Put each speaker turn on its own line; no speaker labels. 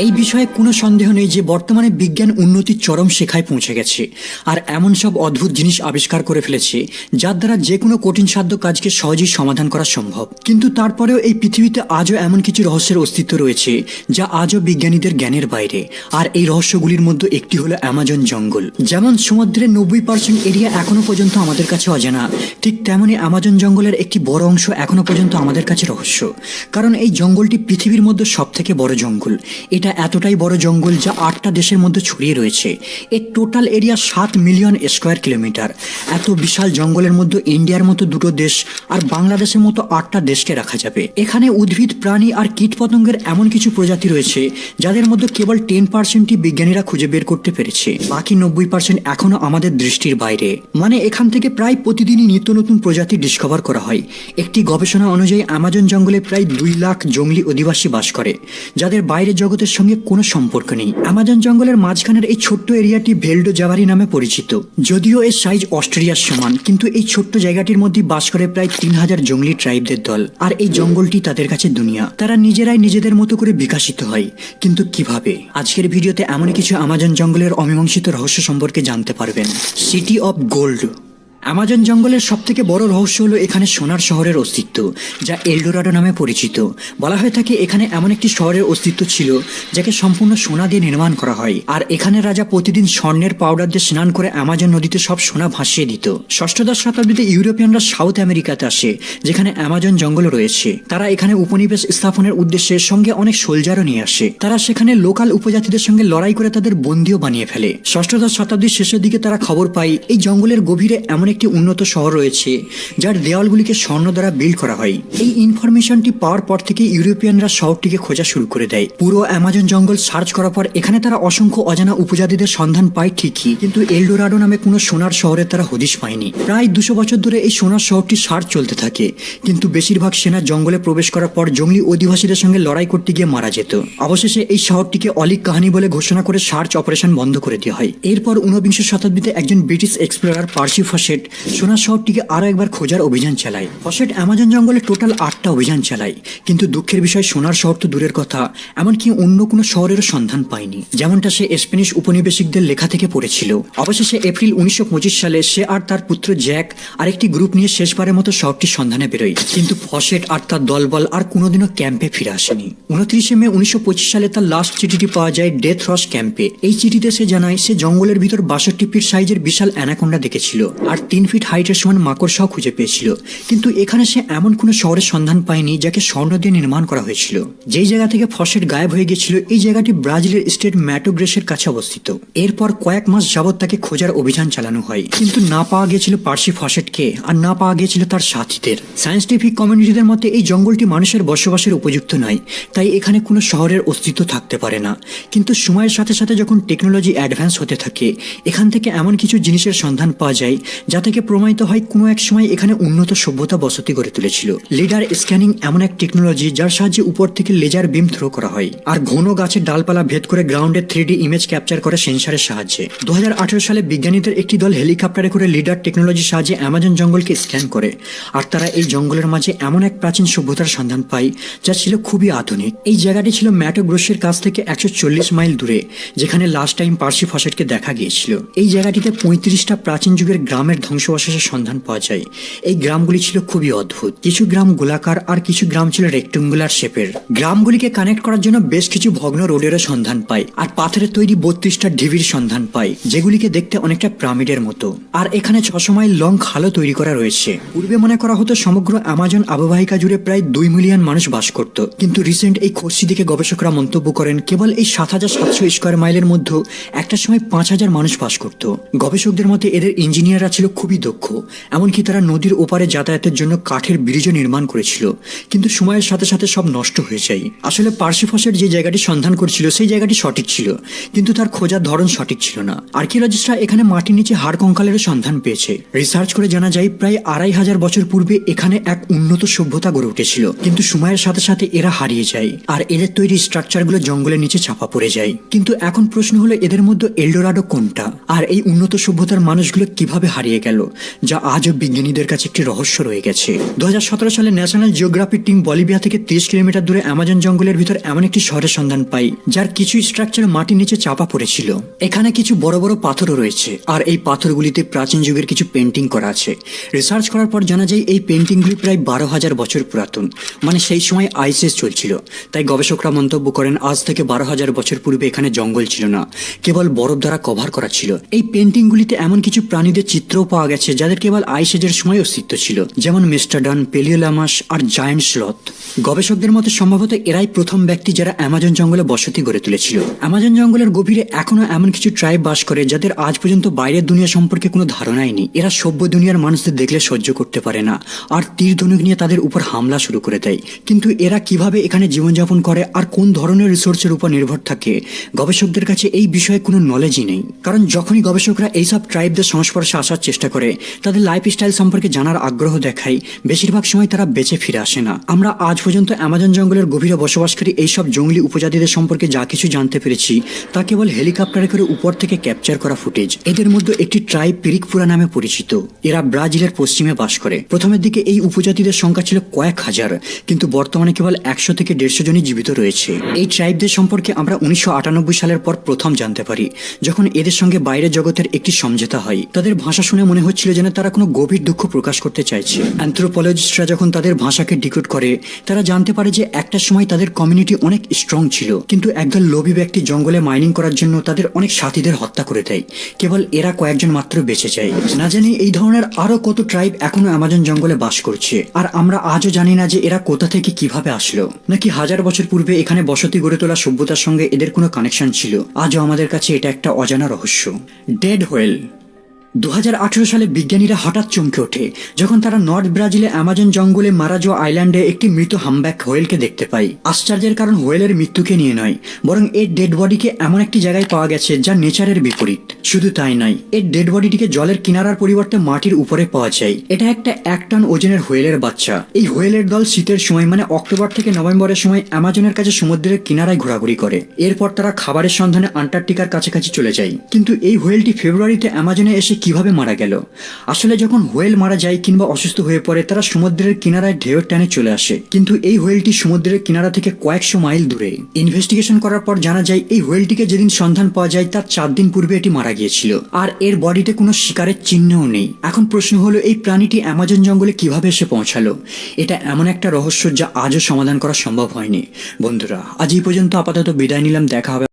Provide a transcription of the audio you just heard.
এই বিষয়ে কোনো সন্দেহ নেই যে বর্তমানে বিজ্ঞান উন্নতির চরম শিখায় পৌঁছে গেছে আর এমন সব অদ্ভুত জিনিস আবিষ্কার করে ফেলেছে যার দ্বারা যে কোনো কঠিন সাধ্য কাজকে সহজেই সমাধান করা সম্ভব। কিন্তু তারপরেও এই পৃথিবীতে আজও এমন কিছু রহস্যের অস্তিত্ব রয়েছে যা আজও বিজ্ঞানীদের জ্ঞানের বাইরে। আর এই রহস্যগুলির মধ্যে একটি হলো অ্যামাজন জঙ্গল। যেমন সমুদ্রের 90% এরিয়া এখনো পর্যন্ত আমাদের কাছে অজানা, ঠিক তেমনি অ্যামাজন জঙ্গলের একটি বড় অংশ এখনো পর্যন্ত আমাদের কাছে রহস্য। কারণ এই জঙ্গলটি পৃথিবীর মধ্যে সব থেকে বড় জঙ্গল। এটা এতটাই বড় জঙ্গল যা 8টা দেশের মধ্যে ছড়িয়ে রয়েছে। এর total area 7 million square kilometre. এত বিশাল জঙ্গলের মধ্যে ইন্ডিয়ার মতো 2টো দেশ আর বাংলাদেশের মতো 8টা দেশকে রাখা যাবে। এখানে উদ্ভিদ, প্রাণী আর কীটপতঙ্গের এমন কিছু প্রজাতি রয়েছে যাদের মধ্যে কেবল 10%ই বিজ্ঞানীরা খুঁজে বের করতে পেরেছে। বাকি 90% এখনো আমাদের দৃষ্টির বাইরে। মানে এখান থেকে প্রায় প্রতিদিনই নিত্য নতুন প্রজাতি ডিসকভার করা হয়। একটি গবেষণা অনুযায়ী অ্যামাজন জঙ্গলে প্রায় 2 লাখ জঙ্গলি অধিবাসী বাস করে যাদের বাইরের জগতের সঙ্গে কোনো সম্পর্ক নেই। অ্যামাজন জঙ্গলের মাঝখানের এই ছোট্ট এরিয়াটি ভেলডো জাভারি নামে পরিচিত। যদিও এর সাইজ অস্ট্রেলিয়ার সমান, কিন্তু এই ছোট্ট জায়গাটির মধ্যে বাস করে প্রায় 3000 জঙ্গলি ট্রাইবদের দল। আর এই জঙ্গলটি তাদের কাছে দুনিয়া। তারা নিজেরাই নিজেদের মতো করে বিকশিত হয়। কিন্তু কিভাবে? আজকের ভিডিওতে এমন কিছু অ্যামাজন জঙ্গলের অমীমাংসিত রহস্য সম্পর্কে জানতে পারবেন। City of gold. অ্যামাজন জঙ্গলের সবথেকে বড় রহস্য হলো এখানে সোনার শহরের অস্তিত্ব, যা এলডোরাডো নামে পরিচিত। বলা হয়ে থাকে এখানে এমন একটি শহরের অস্তিত্ব ছিল যাকে সম্পূর্ণ সোনা দিয়ে নির্মাণ করা হয়। আর এখানে রাজা প্রতিদিন স্বর্ণের পাউডার দিয়ে স্নান করে অ্যামাজন নদীতে সব সোনা ভাসিয়ে দিত। ষষ্ঠদশ শতাব্দীতে ইউরোপিয়ানরা সাউথ আমেরিকাতে আসে, যেখানে অ্যামাজন জঙ্গল রয়েছে। তারা এখানে উপনিবেশ স্থাপনের উদ্দেশ্যে সঙ্গে অনেক সোলজারও নিয়ে আসে। তারা সেখানে লোকাল উপজাতিদের সঙ্গে লড়াই করে তাদের বন্দীও বানিয়ে ফেলে। ষষ্ঠদশ শতাব্দীর শেষের দিকে তারা খবর পায় এই জঙ্গলের গভীরে এমন একটি উন্নত শহর রয়েছে যার দেওয়ালগুলিকে স্বর্ণ দ্বারা বিল্ড করা হয়। এই ইনফরমেশনটি পাওয়ার পর থেকে ইউরোপিয়ানরা শহরটিকে খোঁজা শুরু করে দেয়। পুরো অ্যামাজন জঙ্গল সার্চ করার পর এখানে তারা অসংখ্য অজানা উপজাতিদের সন্ধান পায় ঠিকই, কিন্তু এলডোরাডো নামে কোনো সোনার শহরে তারা হদিশ পায়নি। প্রায় 200 বছর ধরে এই সোনার শহরটি সার্চ চলতে থাকে, কিন্তু বেশিরভাগ সেনা জঙ্গলে প্রবেশ করার পর জঙ্গলি অধিবাসীদের সঙ্গে লড়াই করতে গিয়ে মারা যেত। অবশেষে এই শহরটিকে অলিক কাহিনী বলে ঘোষণা করে সার্চ অপারেশন বন্ধ করে দেওয়া হয়। এরপর 19বিংশ শতাব্দীতে একজন ব্রিটিশ এক্সপ্লোরার পার্সি ফসেট সোনার শহরটিকে আরো একবার খোঁজার অভিযান চালায়। ফসেট অ্যামাজন জঙ্গলে টোটাল 8টা অভিযান চালায়, কিন্তু দুঃখের বিষয় সোনার শহর তো দূরের কথা, এমনকি অন্য কোনো শহরেরও সন্ধান পায়নি, যেমনটা সে স্প্যানিশ উপনিবেশিকদের লেখা থেকে পড়েছিল। অবশেষে এপ্রিল 1925 সালে সে আর তার পুত্র জ্যাক আরেকটি গ্রুপ নিয়ে শেষবারের মতো শহরটির সন্ধানে বেরোয়, কিন্তু ফসেট আর তার দলবল আর কোনোদিনও ক্যাম্পে ফিরে আসেনি। 29 মে 1925 সালে তার লাস্ট চিঠিটি পাওয়া যায় ডেথ রস ক্যাম্পে। এই চিঠিতে সে জানায় সে জঙ্গলের ভিতর 62 ফিট সাইজের বিশাল অ্যানাকোন্ডা দেখেছিল আর 3 ফিট হাইটের সমান মাকড়সাও খুঁজে পেয়েছিল। কিন্তু এখানে সে এমন কোনো শহরের সন্ধান পায়নি যাকে স্বর্ণ দিয়ে নির্মাণ করা হয়েছিল। যেই জায়গা থেকে ফসেট গায়েব হয়ে গেছিল এই জায়গাটি ব্রাজিলের স্টেট ম্যাটো গ্রেসের কাছে অবস্থিত। এরপর কয়েক মাস যাবৎ তাকে খোঁজার অভিযান চালানো হয়, কিন্তু না পাওয়া গিয়েছিল পার্সি ফসেটকে আর না পাওয়া গিয়েছিল তার সাথীদের। সায়েন্টিফিক কমিউনিটিদের মতে এই জঙ্গলটি মানুষের বসবাসের উপযুক্ত নয়, তাই এখানে কোনো শহরের অস্তিত্ব থাকতে পারে না। কিন্তু সময়ের সাথে সাথে যখন টেকনোলজি অ্যাডভান্স হতে থাকে এখান থেকে এমন কিছু জিনিসের সন্ধান পাওয়া যায় যা থেকে প্রমাণিত হয় কোনো এক সময় এখানে উন্নত সভ্যতা বসতি গড়ে তুলেছিল। লিডার স্ক্যানিং এমন এক টেকনোলজি যার সাহায্যে উপর থেকে লেজার বিম থ্রো করা হয় আর ঘন গাছের ডালপালা ভেদ করে গ্রাউন্ডের 3D ইমেজ ক্যাপচার করে সেন্সরের সাহায্যে। 2018 সালে বিজ্ঞানীদের একটি দল হেলিকপ্টারে করে লিডার টেকনোলজির সাহায্যে অ্যামাজন জঙ্গলকে স্ক্যান করে আর তারা এই জঙ্গলের মাঝে এমন এক প্রাচীন সভ্যতার সন্ধান পায় যা ছিল খুবই আধুনিক। এই জায়গাটি ছিল ম্যাটো গ্রোসের কাছ থেকে 140 মাইল দূরে, যেখানে লাস্ট টাইম পার্সি ফসেটকে দেখা গিয়েছিল। এই জায়গাটিতে 35টা প্রাচীন যুগের গ্রামের ধ্বংসাবশেষের সন্ধান পাওয়া যায়। এই গ্রামগুলি ছিল খুবই অদ্ভুত। কিছু গ্রাম গোলাকার আর কিছু গ্রাম ছিল রেক্টেঙ্গুলার শেপের। গ্রামগুলিকে কানেক্ট করার জন্য বেশ কিছু ভগ্ন রোডেরও সন্ধান পায় আর পাথরের তৈরি 32টা ঢিবির সন্ধান পায়, যেগুলিকে দেখতে অনেকটা পিরামিডের মতো। আর এখানে 600 মাইল লং খালও তৈরি করা রয়েছে। পূর্বে মনে করা হতো সমগ্র অ্যামাজন অববাহিকা জুড়ে প্রায় 2 মিলিয়ন মানুষ বাস করত, কিন্তু রিসেন্ট এই খোঁজটি দেখে গবেষকরা মন্তব্য করেন কেবল এই 7700 স্কোয়ার মাইলের মধ্যে একটা সময় 5000 মানুষ বাস করত। গবেষকদের মতে এদের ইঞ্জিনিয়াররা ছিল খুবই দক্ষ, এমনকি তারা নদীর ওপারে যাতায়াতের জন্য কাঠের ব্রিজও নির্মাণ করেছিল, কিন্তু সময়ের সাথে সাথে সব নষ্ট হয়ে যায়। আসলে পার্সি ফসেট যে জায়গাটি সন্ধান করছিল সেই জায়গাটি সঠিক ছিল, কিন্তু তার খোঁজার ধরন সঠিক ছিল না। আর্কিওলজিস্টরা এখানে মাটির নিচে হাড় কঙ্কালের সন্ধান পেয়েছে। রিসার্চ করে জানা যায় প্রায় 2500 বছর পূর্বে এখানে এক উন্নত সভ্যতা গড়ে উঠেছিল, কিন্তু সময়ের সাথে সাথে এরা হারিয়ে যায় আর এদের তৈরি স্ট্রাকচারগুলো জঙ্গলের নিচে চাপা পড়ে যায়। কিন্তু এখন প্রশ্ন হলো এদের মধ্যে এলডোরাডো কোনটা আর এই উন্নত সভ্যতার মানুষগুলো কিভাবে হারিয়ে গেল? গেল, যা আজও বিজ্ঞানীদের কাছে একটি রহস্য রয়ে গেছে। 2017 সালে ন্যাশনাল জিওগ্রাফিক টিম বলিভিয়া থেকে 30 কিলোমিটার দূরে অ্যামাজন জঙ্গলের ভিতর এমন একটি শহরের সন্ধান পাই, যার কিছু স্ট্রাকচার মাটির নিচে চাপা পড়েছিল। এখানে কিছু বড় বড় পাথরও রয়েছে, আর এই পাথরগুলিতে প্রাচীন যুগের কিছু পেন্টিং করা আছে। রিসার্চ করার পর জানা যায় এই পেন্টিংগুলি প্রায় 12,000 বছর পুরাতন, মানে সেই সময় আইস এজ চলছিল। তাই গবেষকরা মন্তব্য করেন আজ থেকে 12,000 বছর পূর্বে এখানে জঙ্গল ছিল না, কেবল বরফ দ্বারা কভার করা ছিল। এই পেন্টিংগুলিতে এমন কিছু প্রাণীদের চিত্রও পাওয়া গেছে যাদের কেবল আইস এজের সময় অস্তিত্ব ছিল, যেমন মেস্টাডন, পেলিওলামাস আর জায়ান্ট স্লথ। গবেষকদের মতে সম্ভবত এরাই প্রথম ব্যক্তি যারা অ্যামাজন জঙ্গলে বসতি গড়ে তুলেছিল। অ্যামাজন জঙ্গলের গভীরে এখনো এমন কিছু ট্রাইব বাস করে যাদের আজ পর্যন্ত বাইরের দুনিয়া সম্পর্কে কোনো ধারণাই নেই। এরা সভ্য দুনিয়ার মানুষদের দেখলে সহ্য করতে পারে না, আর তীর ধনুক নিয়ে তাদের উপর হামলা শুরু করে দেয়। কিন্তু এরা কিভাবে এখানে জীবনযাপন করে আর কোন ধরনের রিসোর্সের উপর নির্ভর থাকে, গবেষকদের কাছে এই বিষয়ে কোনো নলেজই নেই। কারণ যখনই গবেষকরা এইসব ট্রাইবদের সংস্পর্শে আসার চেষ্টা করে, তাদের লাইফস্টাইল সম্পর্কে জানার আগ্রহ দেখায়, বেশিরভাগ সময় তারা বেঁচে ফিরে আসে না। আমরা আজ পর্যন্ত অ্যামাজন জঙ্গলের গভীরে বসবাসকারী এইসব জঙ্গলি উপজাতিদের সম্পর্কে যা কিছু জানতে পেরেছি তা কেবল হেলিকপ্টারে করে উপর থেকে ক্যাপচার করা ফুটেজ। এদের মধ্যে একটি ট্রাইব পিরিকপুরা নামে পরিচিত। এরা ব্রাজিলের পশ্চিমে বাস করে। প্রথমের দিকে এই উপজাতিদের সংখ্যা ছিল কয়েক হাজার, কিন্তু বর্তমানে কেবল 100 থেকে 150 জনই জীবিত রয়েছে। এই ট্রাইবদের সম্পর্কে আমরা 1998 সালের পর প্রথম জানতে পারি, যখন এদের সঙ্গে বাইরের জগতের একটি সমঝোতা হয়। তাদের ভাষা শুনে মনে হচ্ছিল যেন তারা কোনো গভীর দুঃখ প্রকাশ করতে চাইছে। অ্যানথ্রোপোলজিস্টরা যখন তাদের ভাষাকে ডিকোড করে, তারা জানতে পারে যে একটা সময় তাদের কমিউনিটি অনেক স্ট্রং ছিল, কিন্তু একদল লোভী ব্যক্তি জঙ্গলে মাইনিং করার জন্য তাদের অনেক সাথীদের হত্যা করে দেয়। কেবল এরা কয়েকজন মাত্র বেঁচে যায়। না জানি এই ধরনের আরো কত ট্রাইব এখনো অ্যামাজন জঙ্গলে বাস করছে, আর আমরা আজও জানি না যে এরা কোথা থেকে কিভাবে আসলো, নাকি হাজার বছর পূর্বে এখানে বসতি গড়ে তোলা সভ্যতার সঙ্গে এদের কোনো কানেকশন ছিল। আজও আমাদের কাছে এটা একটা অজানা রহস্য। Dead whale. 2018 সালে বিজ্ঞানীরা হঠাৎ চমকে ওঠে যখন তারা নর্থ ব্রাজিলে অ্যামাজন জঙ্গলে মারাজো আইল্যান্ডে একটি মৃত হামব্যাক হোয়েলকে দেখতে পায়। আশ্চর্যের কারণ হোয়েলের মৃত্যুকে নিয়ে নয়, বরং এর ডেড বডিকে এমন একটি জায়গায় পাওয়া গেছে যা নেচারের বিপরীত। শুধু তাই নয়, এর ডেড বডিটিকে জলের কিনারার পরিবর্তে মাটির উপরে পাওয়া যায়। এটা একটা 1 টন ওজনের হোয়েলের বাচ্চা। এই হোয়েলের দল শীতের সময়, মানে অক্টোবর থেকে নভেম্বরের সময় অ্যামাজনের কাছে সমুদ্রের কিনারায় ঘোরাঘুরি করে। এরপর তারা খাবারের সন্ধানে আন্টার্কটিকার কাছাকাছি চলে যায়। কিন্তু এই হোয়েলটি ফেব্রুয়ারিতে অ্যামাজনে এসে কিভাবে মারা গেল? আসলে যখন হোয়েল মারা যায় কিংবা অসুস্থ হয়ে পড়ে, তারা সমুদ্রের কিনারায় ঢেউয়ের টানে চলে আসে, কিন্তু এই হোয়েলটি সমুদ্রের কিনারা থেকে কয়েকশো মাইল দূরে। ইনভেস্টিগেশন করার পর জানা যায় এই হোয়েলটিকে যেদিন সন্ধান পাওয়া যায় তার 4 দিন পূর্বে এটি মারা গিয়েছিল, আর এর বডিতে কোনো শিকারের চিহ্নও নেই। এখন প্রশ্ন হলো, এই প্রাণীটি অ্যামাজন জঙ্গলে কিভাবে এসে পৌঁছালো? এটা এমন একটা রহস্য যা আজও সমাধান করা সম্ভব হয়নি। বন্ধুরা, আজ এই পর্যন্ত আপাতত বিদায় নিলাম। দেখা হবে